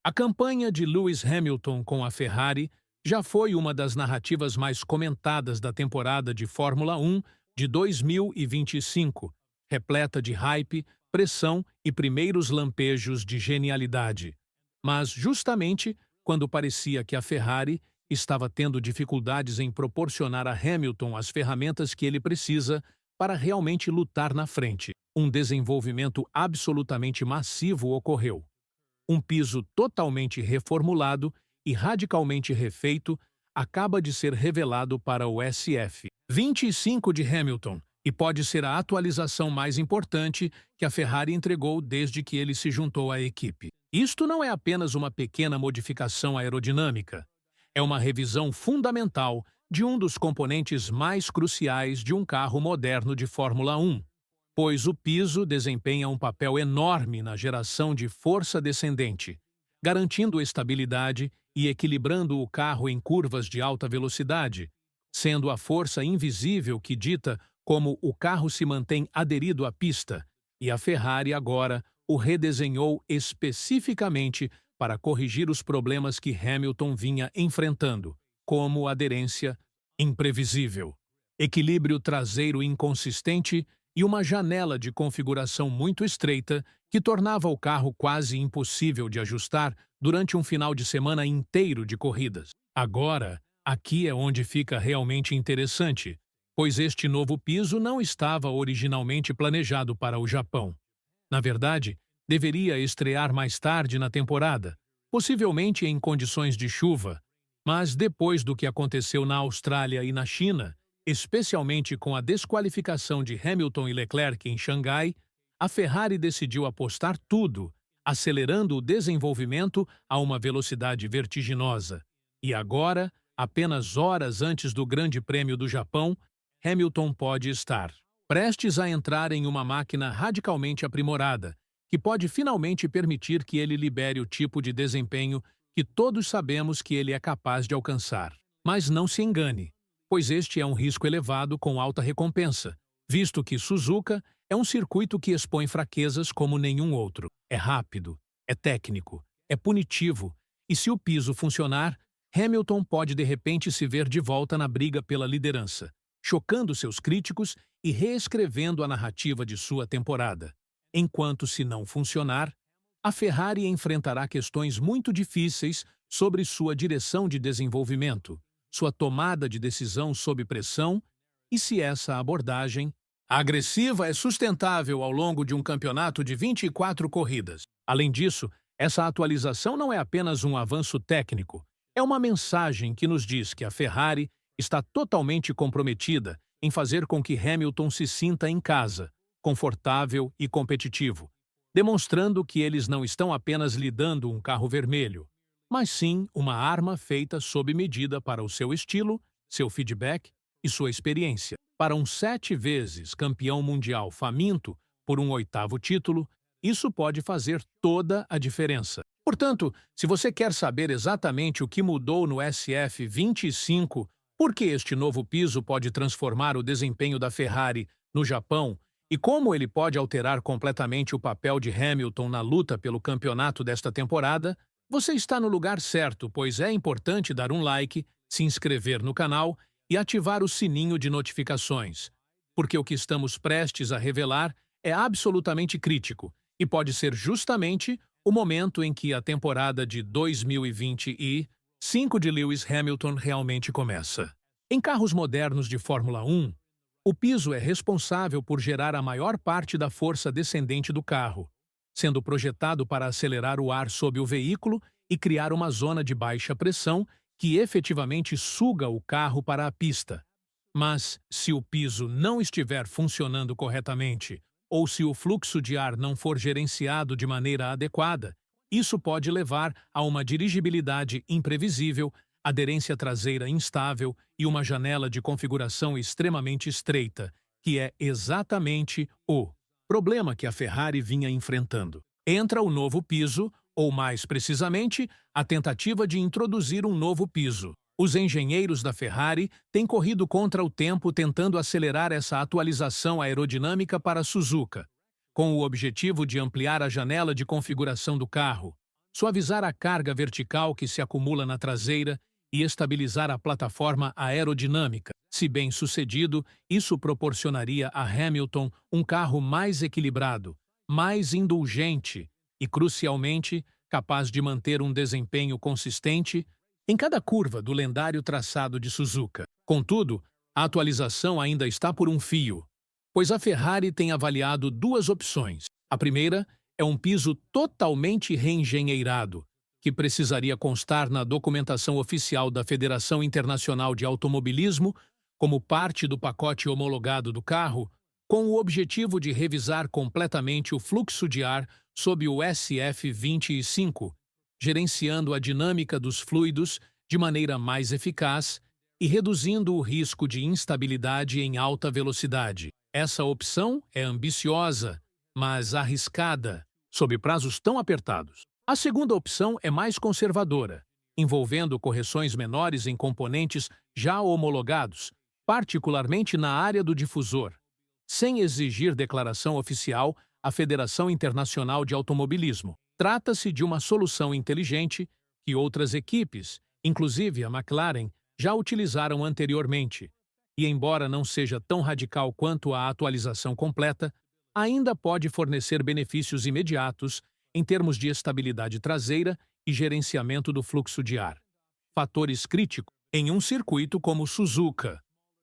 A campanha de Lewis Hamilton com a Ferrari já foi uma das narrativas mais comentadas da temporada de Fórmula 1 de 2025, repleta de hype, pressão e primeiros lampejos de genialidade. Mas, justamente quando parecia que a Ferrari estava tendo dificuldades em proporcionar a Hamilton as ferramentas que ele precisa para realmente lutar na frente, um desenvolvimento absolutamente massivo ocorreu. Um piso totalmente reformulado e radicalmente refeito acaba de ser revelado para o SF25 de Hamilton e pode ser a atualização mais importante que a Ferrari entregou desde que ele se juntou à equipe. Isto não é apenas uma pequena modificação aerodinâmica, é uma revisão fundamental de um dos componentes mais cruciais de um carro moderno de Fórmula 1, pois o piso desempenha um papel enorme na geração de força descendente, garantindo estabilidade e equilibrando o carro em curvas de alta velocidade, sendo a força invisível que dita como o carro se mantém aderido à pista, e a Ferrari agora o redesenhou especificamente para corrigir os problemas que Hamilton vinha enfrentando, como aderência imprevisível, equilíbrio traseiro inconsistente e uma janela de configuração muito estreita que tornava o carro quase impossível de ajustar durante um final de semana inteiro de corridas. Agora, aqui é onde fica realmente interessante, pois este novo piso não estava originalmente planejado para o Japão. Na verdade, deveria estrear mais tarde na temporada, possivelmente em condições de chuva, mas depois do que aconteceu na Austrália e na China, especialmente com a desqualificação de Hamilton e Leclerc em Xangai, a Ferrari decidiu apostar tudo, acelerando o desenvolvimento a uma velocidade vertiginosa. E agora, apenas horas antes do Grande Prêmio do Japão, Hamilton pode estar prestes a entrar em uma máquina radicalmente aprimorada, que pode finalmente permitir que ele libere o tipo de desempenho que todos sabemos que ele é capaz de alcançar. Mas não se engane, pois este é um risco elevado com alta recompensa, visto que Suzuka é um circuito que expõe fraquezas como nenhum outro. É rápido, é técnico, é punitivo, e se o piso funcionar, Hamilton pode de repente se ver de volta na briga pela liderança, chocando seus críticos e reescrevendo a narrativa de sua temporada. Enquanto, se não funcionar, a Ferrari enfrentará questões muito difíceis sobre sua direção de desenvolvimento, sua tomada de decisão sob pressão e se essa abordagem agressiva é sustentável ao longo de um campeonato de 24 corridas. Além disso, essa atualização não é apenas um avanço técnico, é uma mensagem que nos diz que a Ferrari está totalmente comprometida em fazer com que Hamilton se sinta em casa, confortável e competitivo, demonstrando que eles não estão apenas lhe dando um carro vermelho, mas sim uma arma feita sob medida para o seu estilo, seu feedback e sua experiência. Para um 7 vezes campeão mundial faminto por um 8º título, isso pode fazer toda a diferença. Portanto, se você quer saber exatamente o que mudou no SF25, por que este novo piso pode transformar o desempenho da Ferrari no Japão e como ele pode alterar completamente o papel de Hamilton na luta pelo campeonato desta temporada, você está no lugar certo, pois é importante dar um like, se inscrever no canal e ativar o sininho de notificações, porque o que estamos prestes a revelar é absolutamente crítico e pode ser justamente o momento em que a temporada de 2025 de Lewis Hamilton realmente começa. Em carros modernos de Fórmula 1, o piso é responsável por gerar a maior parte da força descendente do carro, sendo projetado para acelerar o ar sob o veículo e criar uma zona de baixa pressão que efetivamente suga o carro para a pista. Mas, se o piso não estiver funcionando corretamente, ou se o fluxo de ar não for gerenciado de maneira adequada, isso pode levar a uma dirigibilidade imprevisível, aderência traseira instável e uma janela de configuração extremamente estreita, que é exatamente o problema que a Ferrari vinha enfrentando. Entra o novo piso, ou mais precisamente, a tentativa de introduzir um novo piso. Os engenheiros da Ferrari têm corrido contra o tempo tentando acelerar essa atualização aerodinâmica para Suzuka, com o objetivo de ampliar a janela de configuração do carro. suavizar a carga vertical que se acumula na traseira e estabilizar a plataforma aerodinâmica. Se bem sucedido, isso proporcionaria a Hamilton um carro mais equilibrado, mais indulgente e, crucialmente, capaz de manter um desempenho consistente em cada curva do lendário traçado de Suzuka. Contudo, a atualização ainda está por um fio, pois a Ferrari tem avaliado duas opções. A primeira é um piso totalmente reengenheirado, que precisaria constar na documentação oficial da Federação Internacional de Automobilismo como parte do pacote homologado do carro, com o objetivo de revisar completamente o fluxo de ar sob o SF25, gerenciando a dinâmica dos fluidos de maneira mais eficaz e reduzindo o risco de instabilidade em alta velocidade. Essa opção é ambiciosa, mas arriscada, sob prazos tão apertados. A segunda opção é mais conservadora, envolvendo correções menores em componentes já homologados, particularmente na área do difusor, sem exigir declaração oficial à Federação Internacional de Automobilismo. Trata-se de uma solução inteligente que outras equipes, inclusive a McLaren, já utilizaram anteriormente, e embora não seja tão radical quanto a atualização completa, ainda pode fornecer benefícios imediatos em termos de estabilidade traseira e gerenciamento do fluxo de ar. Fatores críticos em um circuito como Suzuka.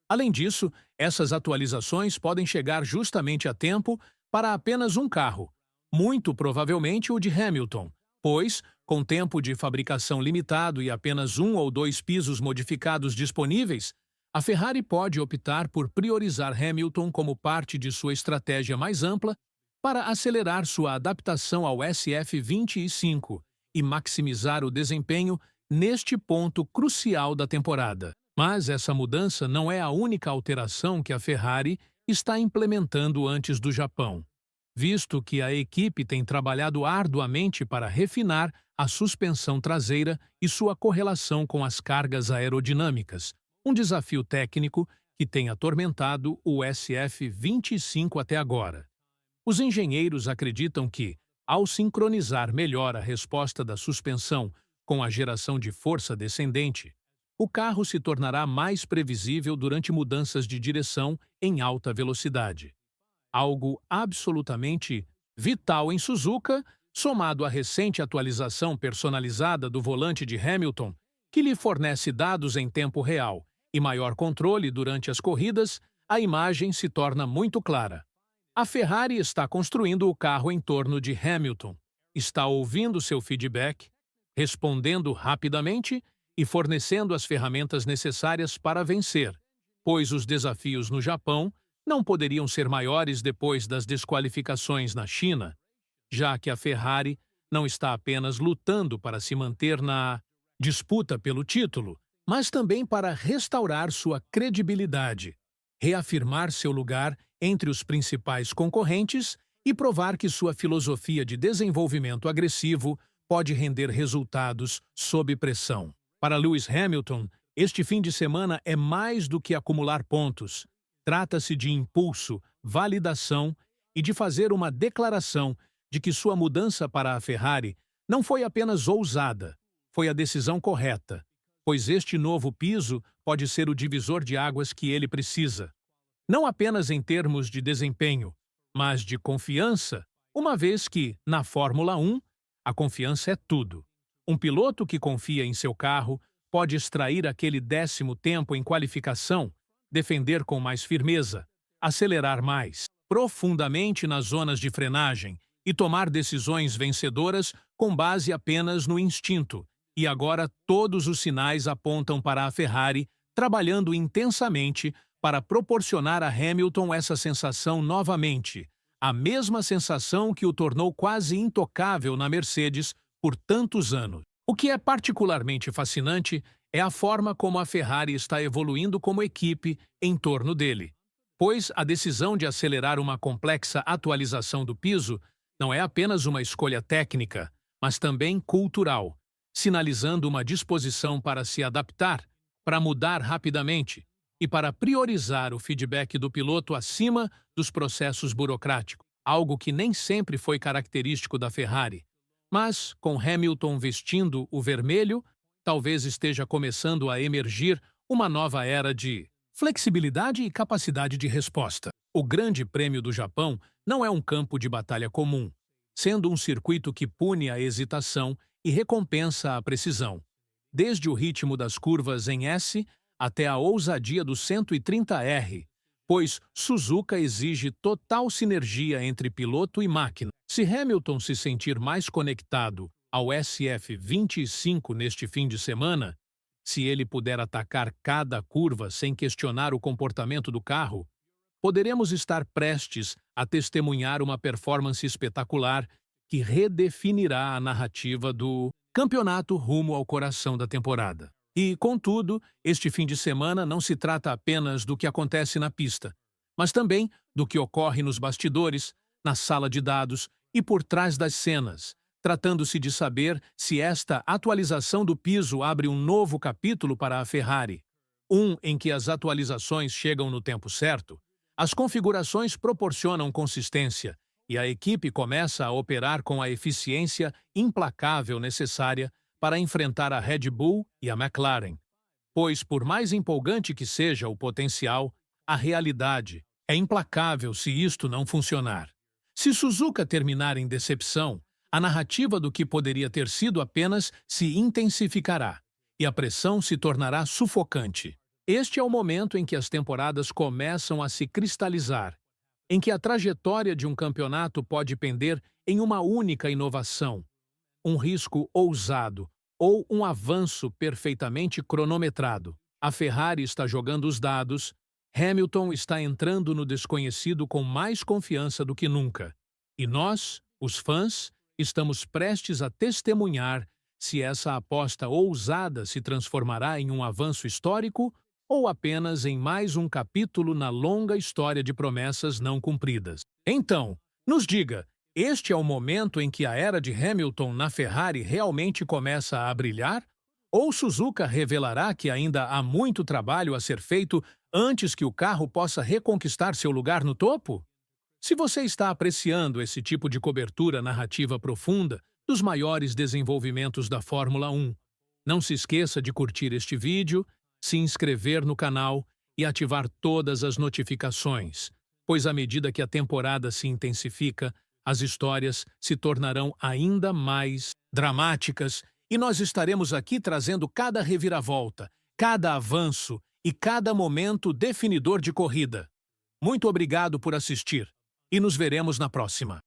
Além disso, essas atualizações podem chegar justamente a tempo para apenas um carro, muito provavelmente o de Hamilton, pois, com tempo de fabricação limitado e apenas 1 ou 2 pisos modificados disponíveis, a Ferrari pode optar por priorizar Hamilton como parte de sua estratégia mais ampla para acelerar sua adaptação ao SF25 e maximizar o desempenho neste ponto crucial da temporada. Mas essa mudança não é a única alteração que a Ferrari está implementando antes do Japão, visto que a equipe tem trabalhado arduamente para refinar a suspensão traseira e sua correlação com as cargas aerodinâmicas, um desafio técnico que tem atormentado o SF25 até agora. Os engenheiros acreditam que, ao sincronizar melhor a resposta da suspensão com a geração de força descendente, o carro se tornará mais previsível durante mudanças de direção em alta velocidade. Algo absolutamente vital em Suzuka, somado à recente atualização personalizada do volante de Hamilton, que lhe fornece dados em tempo real e maior controle durante as corridas, a imagem se torna muito clara. A Ferrari está construindo o carro em torno de Hamilton, está ouvindo seu feedback, respondendo rapidamente e fornecendo as ferramentas necessárias para vencer, pois os desafios no Japão não poderiam ser maiores depois das desqualificações na China, já que a Ferrari não está apenas lutando para se manter na disputa pelo título, mas também para restaurar sua credibilidade, reafirmar seu lugar entre os principais concorrentes e provar que sua filosofia de desenvolvimento agressivo pode render resultados sob pressão. Para Lewis Hamilton, este fim de semana é mais do que acumular pontos. Trata-se de impulso, validação e de fazer uma declaração de que sua mudança para a Ferrari não foi apenas ousada, foi a decisão correta, pois este novo piso pode ser o divisor de águas que ele precisa. Não apenas em termos de desempenho, mas de confiança, uma vez que, na Fórmula 1, a confiança é tudo. Um piloto que confia em seu carro pode extrair aquele 10º tempo em qualificação, defender com mais firmeza, acelerar mais profundamente nas zonas de frenagem e tomar decisões vencedoras com base apenas no instinto. E agora todos os sinais apontam para a Ferrari trabalhando intensamente para proporcionar a Hamilton essa sensação novamente, a mesma sensação que o tornou quase intocável na Mercedes por tantos anos. O que é particularmente fascinante é a forma como a Ferrari está evoluindo como equipe em torno dele, pois a decisão de acelerar uma complexa atualização do piso não é apenas uma escolha técnica, mas também cultural, sinalizando uma disposição para se adaptar, para mudar rapidamente e para priorizar o feedback do piloto acima dos processos burocráticos, algo que nem sempre foi característico da Ferrari. Mas, com Hamilton vestindo o vermelho, talvez esteja começando a emergir uma nova era de flexibilidade e capacidade de resposta. O Grande Prêmio do Japão não é um campo de batalha comum, sendo um circuito que pune a hesitação e recompensa a precisão. Desde o ritmo das curvas em S até a ousadia do 130R, pois Suzuka exige total sinergia entre piloto e máquina. Se Hamilton se sentir mais conectado ao SF25 neste fim de semana, se ele puder atacar cada curva sem questionar o comportamento do carro, poderemos estar prestes a testemunhar uma performance espetacular que redefinirá a narrativa do campeonato rumo ao coração da temporada. E, contudo, este fim de semana não se trata apenas do que acontece na pista, mas também do que ocorre nos bastidores, na sala de dados e por trás das cenas, tratando-se de saber se esta atualização do piso abre um novo capítulo para a Ferrari, em que as atualizações chegam no tempo certo, as configurações proporcionam consistência e a equipe começa a operar com a eficiência implacável necessária para enfrentar a Red Bull e a McLaren. Pois, por mais empolgante que seja o potencial, a realidade é implacável se isto não funcionar. Se Suzuka terminar em decepção, a narrativa do que poderia ter sido apenas se intensificará e a pressão se tornará sufocante. Este é o momento em que as temporadas começam a se cristalizar, em que a trajetória de um campeonato pode pender em uma única inovação, um risco ousado ou um avanço perfeitamente cronometrado. A Ferrari está jogando os dados, Hamilton está entrando no desconhecido com mais confiança do que nunca. E nós, os fãs, estamos prestes a testemunhar se essa aposta ousada se transformará em um avanço histórico ou apenas em mais um capítulo na longa história de promessas não cumpridas. Então, nos diga, este é o momento em que a era de Hamilton na Ferrari realmente começa a brilhar? Ou Suzuka revelará que ainda há muito trabalho a ser feito antes que o carro possa reconquistar seu lugar no topo? Se você está apreciando esse tipo de cobertura narrativa profunda dos maiores desenvolvimentos da Fórmula 1, não se esqueça de curtir este vídeo, se inscrever no canal e ativar todas as notificações, pois à medida que a temporada se intensifica, as histórias se tornarão ainda mais dramáticas e nós estaremos aqui trazendo cada reviravolta, cada avanço e cada momento definidor de corrida. Muito obrigado por assistir e nos veremos na próxima.